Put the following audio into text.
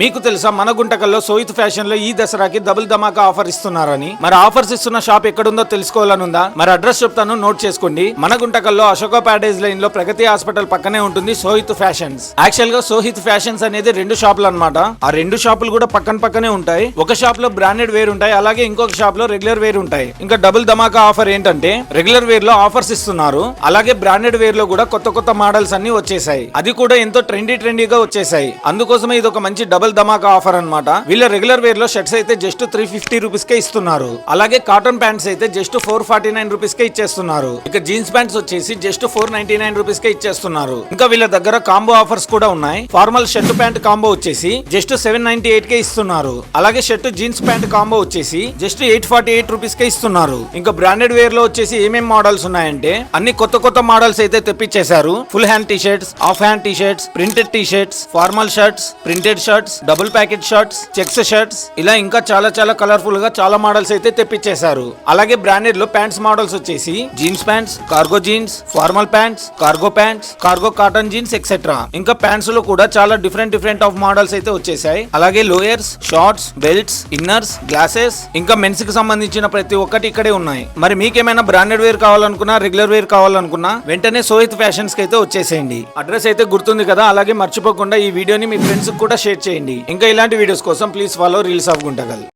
మీకు తెలుసా మన గుంటకల్లో సోయిత్ ఫ్యాషన్ లో ఈ దసరాకి డబుల్ ధమాకా ఆఫర్ ఇస్తున్నారని. మరి ఆఫర్స్ ఇస్తున్న షాప్ ఎక్కడుందో తెలుసుకోవాలనుందా? మరి అడ్రస్ చెప్తాను, నోట్ చేసుకోండి. మన గుంటకల్లో అశోక ప్యారేజ్ లైన్ లో ప్రగతి హాస్పిటల్ పక్కనే ఉంటుంది సోహిత్ ఫ్యాషన్స్. యాక్చువల్ గా సోహిత్ ఫ్యాషన్స్ అనేది రెండు షాపులు అన్నమాట. ఆ రెండు షాపులు కూడా పక్కన పక్కనే ఉంటాయి. ఒక షాప్ లో బ్రాండెడ్ వేర్ ఉంటాయి, అలాగే ఇంకొక షాప్ లో రెగ్యులర్ వేర్ ఉంటాయి. ఇంకా డబుల్ ధమాకా ఆఫర్ ఏంటంటే రెగ్యులర్ వేర్ లో ఆఫర్స్ ఇస్తున్నారు, అలాగే బ్రాండెడ్ వేర్ లో కూడా కొత్త కొత్త మోడల్స్ అన్ని వచ్చేసాయి. అది కూడా ఎంతో ట్రెండీగా వచ్చేసాయి. అందుకోసమే ఇది ఒక మంచి డబుల్ ధమాకా ఆఫర్ అన్నమాట. వీళ్ళ రెగ్యులర్ వేర్ లో షర్ట్స్ అయితే జస్ట్ 350 రూపీస్ కే ఇస్తున్నారు. అలాగే కాటన్ ప్యాంట్స్ అయితే జస్ట్ 449 రూపీస్ కే ఇచ్చేస్తున్నారు. ఇక జీన్స్ ప్యాంట్స్ వచ్చేసి జస్ట్ 499 రూపీస్ కే ఇచ్చేస్తున్నారు. ఇంకా వీళ్ళ దగ్గర కాంబో ఆఫర్స్ కూడా ఉన్నాయి. ఫార్మల్ షర్ట్ ప్యాంట్ కాంబో వచ్చేసి జస్ట్ 798 కే ఇస్తున్నారు. అలాగే షర్ట్ జీన్స్ ప్యాంట్ కాంబో వచ్చేసి జస్ట్ 848 రూపీస్ కే ఇస్తున్నారు. ఇంకా బ్రాండెడ్ వేర్ లో వచ్చేసి ఏమేం మోడల్స్ ఉన్నాయంటే అన్ని కొత్త మోడల్స్ అయితే తెప్పించేశారు. Full hand T shirts, half hand T shirts, printed T shirts, formal shirts, printed shirts, double pocket shirts, checks shirts, ఇలా ఇంకా చాలా కలర్ఫుల్ గా చాలా మోడల్స్ అయితే తెప్పించేశారు. అలాగే బ్రాండెడ్ లో ప్యాంట్స్ మోడల్స్ వచ్చేసి jeans pants, cargo jeans, formal pants, cargo cotton jeans etcetera. ఇంకా ప్యాంట్స్ లో కూడా చాలా డిఫరెంట్ ఆఫ్ మోడల్స్ అయితే వచ్చేసాయి. అలాగే lowers, shorts, belts, inners, glasses, ఇంకా మెన్స్ కి సంబంధించిన ప్రతి ఒక్కటి ఇక్కడే ఉన్నాయి. మరి మీకేమైనా బ్రాండెడ్ వేర్ కావాలనుకున్నా, రెగ్యులర్ వేర్ కావాలనుకున్నా వెంటనే సోహిత్ ఫ్యాషన్స్ కి అయితే వచ్చేసేయండి. అడ్రస్ అయితే గుర్తుంది కదా. అలాగే మర్చిపోకుండా ఈ వీడియోని మీ ఫ్రెండ్స్ కూడా షేర్ చేయండి. ఇంకా ఇలాంటి వీడియోస్ కోసం please follow reels of Guntakal.